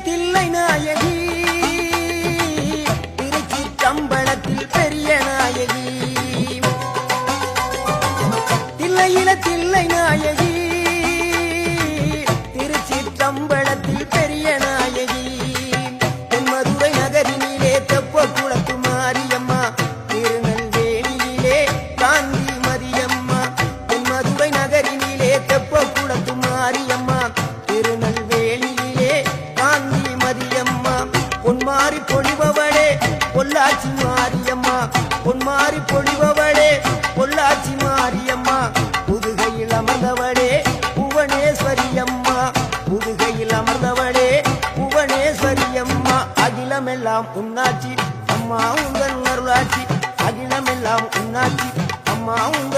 தில்லை நாயகி திருச்சிற்றம்பலத்தில் பெரிய நாயகி தில்லையில தில்லை நாயகி திருச்சிற்றம்பலத்தில் பெரிய நாயகி தென்மதுரை நகரினிலே தெப்ப குளத்து மாரியம்மா திருநெல்வேலியிலே காந்தி மதியம்மா தென்மதுரை நகரினிலே தெப்ப குளத்து மாரியம்மா திருநெல்வேலியிலே காந்தி மதியம்மா பொன்மாரி பொழிபவளே பொள்ளாச்சி மாரியம்மா பொன்மாரி பொழிபவளே பொள்ளாச்சி மாரியம்மா புதுகையில் அமர்ந்தவளே புவனேஸ்வரியம்மா புதுகையில் அமர்ந்தவளே புவனேஸ்வரியம்மா அகிலமெல்லாம் உன்னாட்சி அம்மா உங்கள் அருளாட்சி அகிலமெல்லாம் உன்னாட்சி அம்மா உங்கள்